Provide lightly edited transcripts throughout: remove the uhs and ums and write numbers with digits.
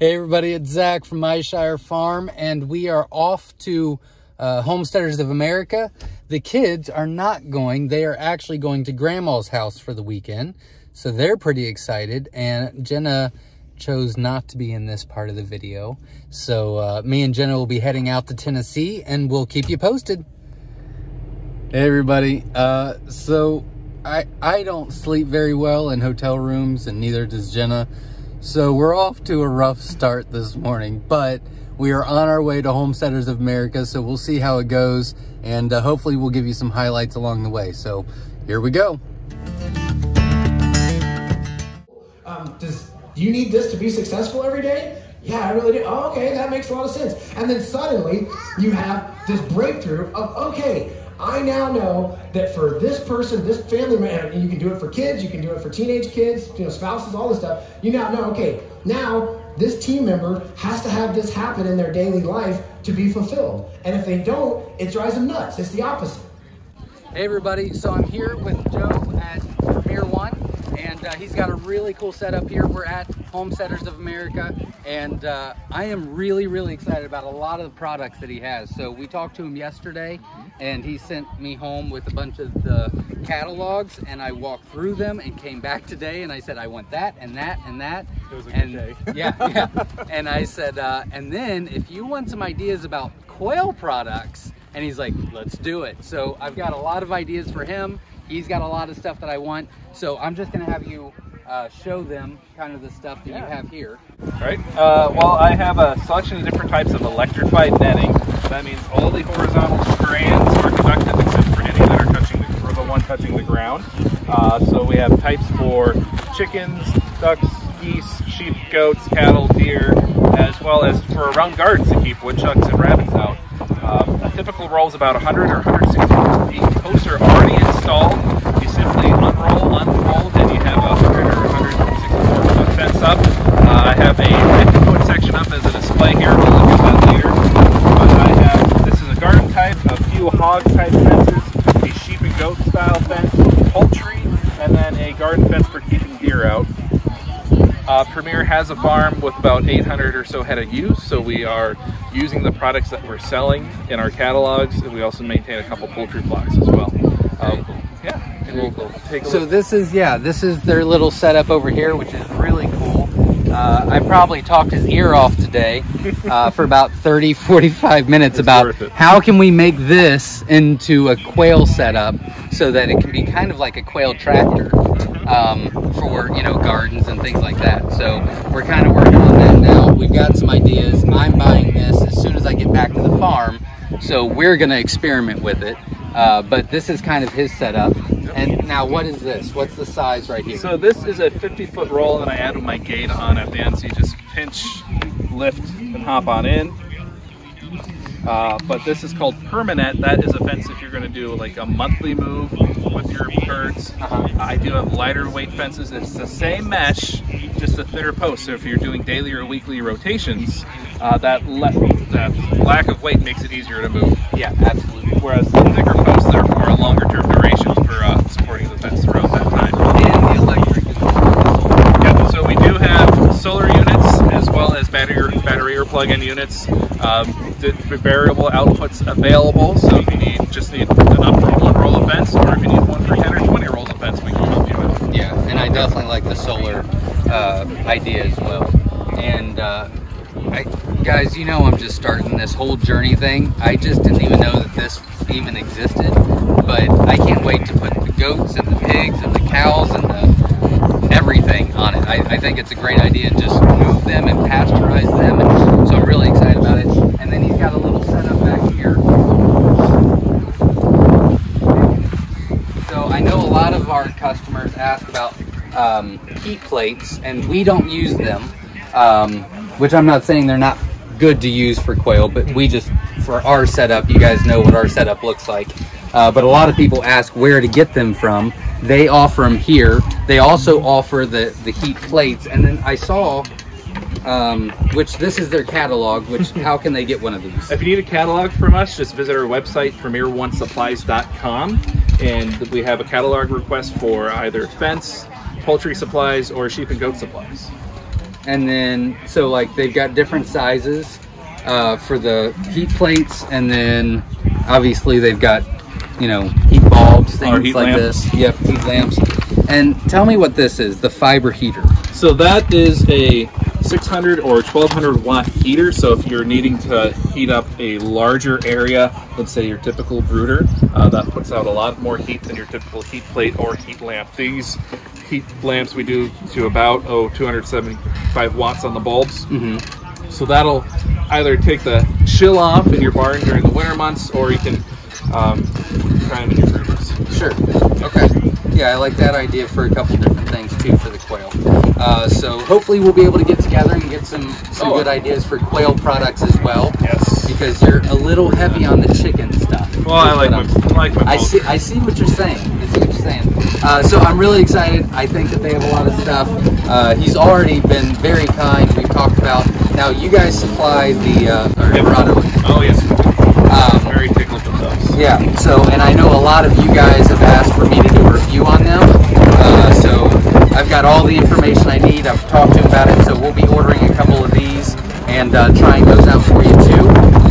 Hey everybody, it's Zach from Myshire Farm, and we are off to Homesteaders of America. The kids are not going. They are actually going to Grandma's house for the weekend, so they're pretty excited, and Jenna chose not to be in this part of the video. So me and Jenna will be heading out to Tennessee, and we'll keep you posted. Hey everybody, so I don't sleep very well in hotel rooms, and neither does Jenna. So we're off to a rough start this morning, but we are on our way to Homesteaders of America, so we'll see how it goes, and hopefully we'll give you some highlights along the way. So here we go. Do you need this to be successful every day? Yeah, I really do. Oh, okay, that makes a lot of sense. And then suddenly you have this breakthrough of, okay, I now know that for this person, this family member, you can do it for kids, you can do it for teenage kids, you know, spouses, all this stuff. You now know, okay, now this team member has to have this happen in their daily life to be fulfilled. And if they don't, it drives them nuts. It's the opposite. Hey everybody, so I'm here with Joe at Premier One, and he's got a really cool setup here. We're at Homesteaders of America, and I am really excited about a lot of the products that he has. So we talked to him yesterday, and he sent me home with a bunch of the catalogs, and I walked through them and came back today, and I said I want that and that and that. It was a good day. Yeah. And I said, and then if you want some ideas about quail products, and he's like, let's do it. So I've got a lot of ideas for him. He's got a lot of stuff that I want. So I'm just gonna have you show them kind of the stuff that you have here. Right. Well, I have a selection of different types of electrified netting. That means all the horizontal strands are conductive except for any that are touching the one touching the ground. So we have types for chickens, ducks, geese, sheep, goats, cattle, deer, as well as for around gardens to keep woodchucks and rabbits out. A typical roll is about 100 or 160 feet. Posts are already installed. You simply unroll, unfold, and you have a 100 or 164 foot fence up. I have a 50-foot section up as a display here. We'll look at that later. But I have, this is a garden type, a few hog type fences, a sheep and goat style fence, poultry, and then a garden fence for keeping deer out. Premier has a farm with about 800 or so head of ewes, so we are using the products that we're selling in our catalogs, and we also maintain a couple poultry flocks as well. Yeah, and we'll take a look. So this is their little setup over here, which is really cool. I probably talked his ear off today for about 30-45 minutes about how can we make this into a quail setup so that it can be kind of like a quail tractor for, you know, gardens and things like that. So we're kind of working on that now. We've got some ideas. I'm buying this as soon as I get back to the farm, so we're going to experiment with it. But this is kind of his setup. And now what is this? What's the size right here? So this is a 50-foot roll, and I added my gate on at the end, so you just pinch, lift, and hop on in. But this is called Permanet. That is a fence if you're going to do like a monthly move with your birds. I do have lighter weight fences. It's the same mesh, just a thinner post. So if you're doing daily or weekly rotations, that lack of weight makes it easier to move. Yeah, absolutely. Whereas the thicker posts are for longer term durations for supporting the fence around that time. And the electric is also. Yep. So we do have solar units as well as battery or plug-in units. The variable outputs available. So if you just need enough for one roll of fence, or if you need one for 10 or 20 rolls of fence, we can help you with. Yeah, and I definitely like the solar idea as well. And guys, you know, I'm just starting this whole journey thing. I just didn't even know that this even existed, but I can't wait to put the goats and the pigs and the cows and everything on it. I think it's a great idea to just move them and pasteurize them, and so I'm really excited about it. And then he's got a little setup back here. So I know a lot of our customers ask about heat plates, and we don't use them, which I'm not saying they're not good to use for quail, but we just, for our setup, you guys know what our setup looks like. But a lot of people ask where to get them from. They offer them here. They also offer the heat plates, and then I saw which this is their catalog, which how can they get one of these? If you need a catalog from us, just visit our website, premieronesupplies.com, and we have a catalog request for either fence, poultry supplies, or sheep and goat supplies. And then, so like they've got different sizes for the heat plates, and then obviously they've got, you know, heat bulbs, things heat like lamps. this. Yep, heat lamps. And tell me what this is, the fiber heater. So that is a 600 or 1200 watt heater. So if you're needing to heat up a larger area, let's say your typical brooder, that puts out a lot more heat than your typical heat plate or heat lamp. These heat lamps we do to about 275 watts on the bulbs. So that'll either take the chill off in your barn during the winter months, or you can try them in your brooders. Sure. Okay. Yeah, I like that idea for a couple different things too for the quail. So hopefully we'll be able to get together and get some good ideas for quail products as well. Yes. Because you're a little heavy on the chicken stuff. Well, I like my I see what you're saying. I see what you're saying. So I'm really excited. I think that they have a lot of stuff. He's already been very kind. We've talked about, now you guys supply the Verado. Oh yes. Very tickled with those. Yeah, so, and I know a lot of you guys have asked for me to do a review on them, so I've got all the information I need. I've talked to him about it, so we'll be ordering a couple of these and trying those out for you too.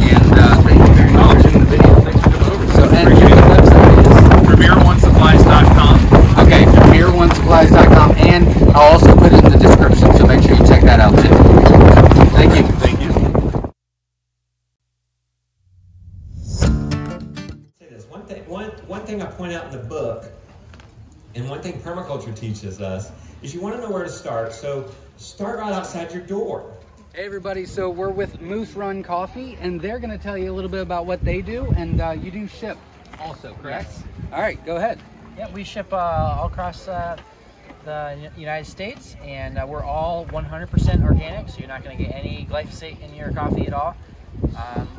And thank you very much for watching the video. Thanks for coming over. So, and your website is? PremierOneSupplies.com. Okay, PremierOneSupplies.com, and I'll also put it in the description, so make sure you check that out too. Thank you. Thank you. One thing I point out in the book, and one thing permaculture teaches us, is you want to know where to start. So start right outside your door. Hey everybody, so we're with Moose Run Coffee, and they're going to tell you a little bit about what they do, and you do ship also, correct? Yes. All right, go ahead. Yeah, we ship all across the United States, and we're all 100% organic, so you're not going to get any glyphosate in your coffee at all.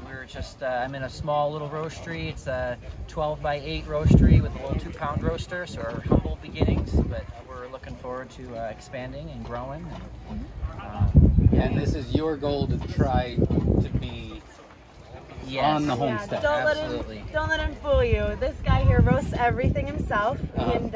We're just, I'm in a small little roastery. It's a 12 by 8 roastery with a little 2-pound roaster, so our humble beginnings, but we're looking forward to expanding and growing. And this is your goal to try to be on the homestead. Don't let him fool you. This guy here roasts everything himself, and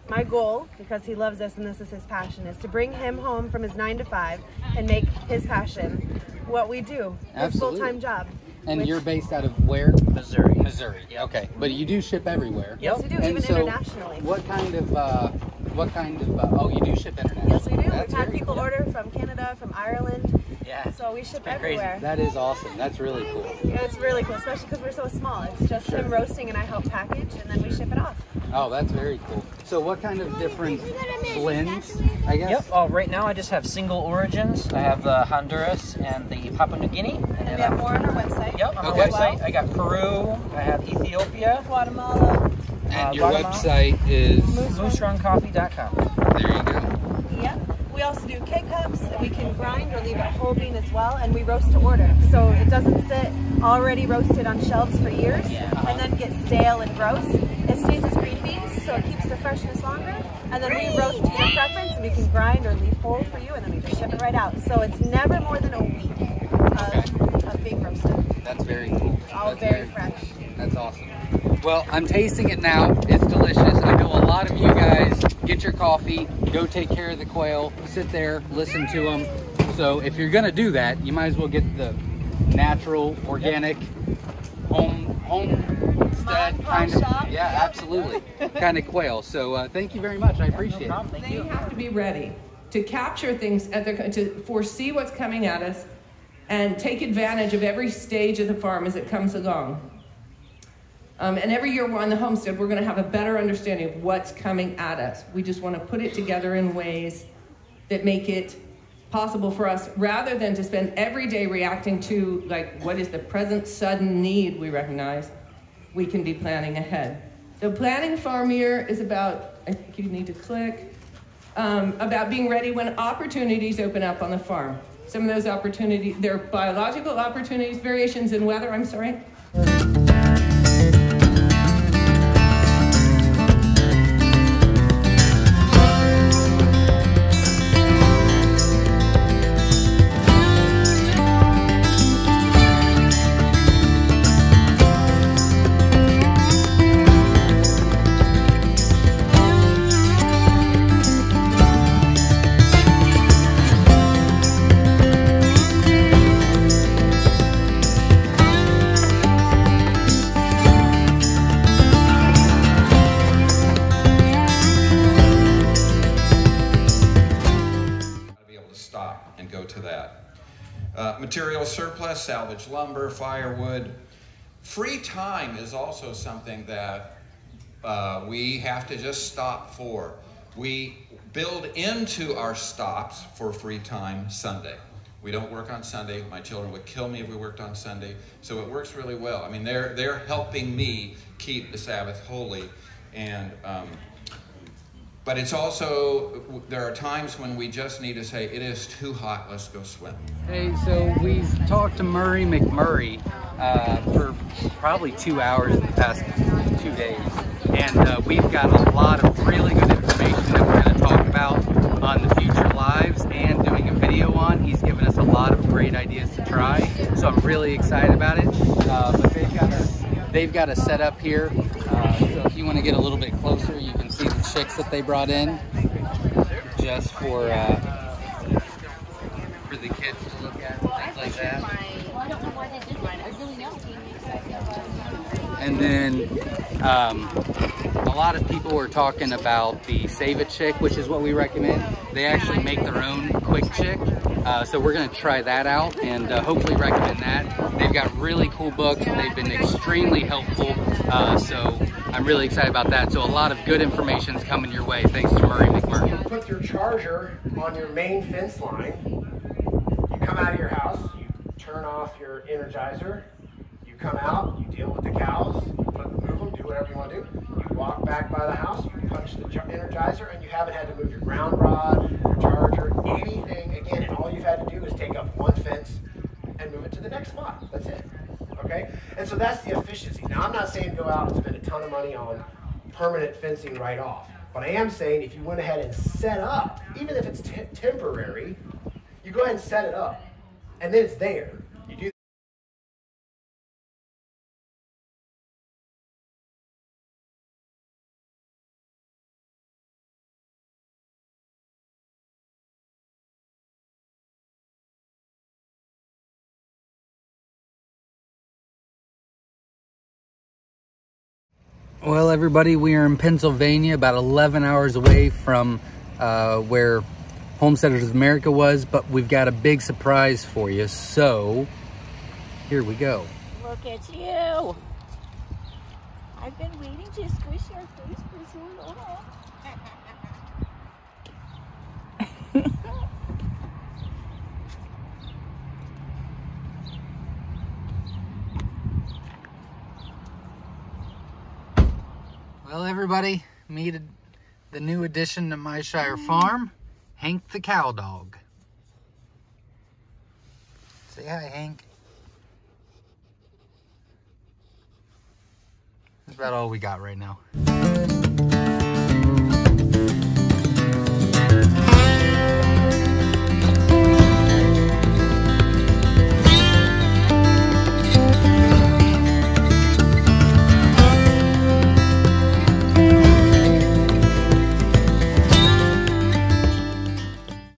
my goal, because he loves this and this is his passion, is to bring him home from his 9 to 5 and make his passion what we do, his full-time job. And you're based out of where? Missouri. Missouri. Yep. Okay, but you do ship everywhere. Yes, we do, and even so internationally. What kind of? Oh, you do ship internationally. Yes, we do. That's We've had very people cool. order from Canada, from Ireland. Yeah. So we ship Crazy. everywhere. That is awesome. That's really cool. Yeah, it's really cool, especially because we're so small. It's just him roasting and I help package, and then we ship it off. Oh, that's very cool. So what kind of different blends, I guess? Yep. Oh, right now I just have single origins. I have the Honduras and the Papua New Guinea. And then we have more on our website. Yep, on our Okay. website. I got Peru. I have Ethiopia. Guatemala. And your Guatemala. website is? MooseRunCoffee.com. There you go. Yep. We also do K-Cups. We can grind or leave it whole bean as well, and we roast to order. So it doesn't sit already roasted on shelves for years and then get stale and gross. It stays as green beans, so it keeps the freshness longer. And then we roast to your preference, and we can grind or leave whole for you, and then we just ship it right out. So it's never more than a week of being roasted. That's very cool. All very fresh. That's awesome. Well, I'm tasting it now. It's delicious. I know a lot of you guys get your coffee, go take care of the quail, sit there, listen to them. So if you're going to do that, you might as well get the natural, organic, homestead kind of, yeah, absolutely, kind of quail. So thank you very much. I appreciate it. They have to be ready to capture things, to foresee what's coming at us and take advantage of every stage of the farm as it comes along. And every year we're on the homestead, we're going to have a better understanding of what's coming at us. We just want to put it together in ways that make it possible for us, rather than to spend every day reacting to, like, what is the present sudden need we recognize. We can be planning ahead. So planning farm year is about, I think you need to click, about being ready when opportunities open up on the farm. Some of those opportunities, they're biological opportunities, variations in weather, I'm sorry. stop and go to that. Material surplus, salvage lumber, firewood. Free time is also something that we have to just stop for. We build into our stops for free time Sunday. We don't work on Sunday. My children would kill me if we worked on Sunday. So it works really well. I mean, they're helping me keep the Sabbath holy. And but it's also, there are times when we just need to say, it is too hot, let's go swim. Hey, so we've talked to Murray McMurray for probably 2 hours in the past 2 days. And we've got a lot of really good information that we're going to talk about on the future lives and doing a video on. He's given us a lot of great ideas to try, so I'm really excited about it. But they've got a setup here, so if you want to get a little bit closer, you can see the chicks that they brought in just for the kids to look at, things like that. I don't know why they did mine. I really don't. And then a lot of people were talking about the Save a Chick, which is what we recommend. They actually make their own quick chick. So we're going to try that out and hopefully recommend that. They've got really cool books. They've been extremely helpful. So I'm really excited about that. So a lot of good information is coming your way. Thanks to Murray McMurray. Put your charger on your main fence line. You come out of your house, you turn off your Energizer. You come out, you deal with the cows, you move them, do whatever you want to do. You walk back by the house, you punch the Energizer, and you haven't had to move your ground rod, your charger, anything again. And all you've had to do is take up one fence and move it to the next spot. That's it. Okay? And so that's the efficiency. Now, I'm not saying go out and spend a ton of money on permanent fencing right off. But I am saying if you went ahead and set up, even if it's temporary, you go ahead and set it up, and then it's there. You do. Well, everybody, we are in Pennsylvania, about 11 hours away from where Homesteaders of America was, but we've got a big surprise for you, so here we go. Look at you. I've been waiting to squish your face for so long. Well, everybody, meet the new addition to my Shire farm, Hank the cow dog. Say hi, Hank. That's about all we got right now.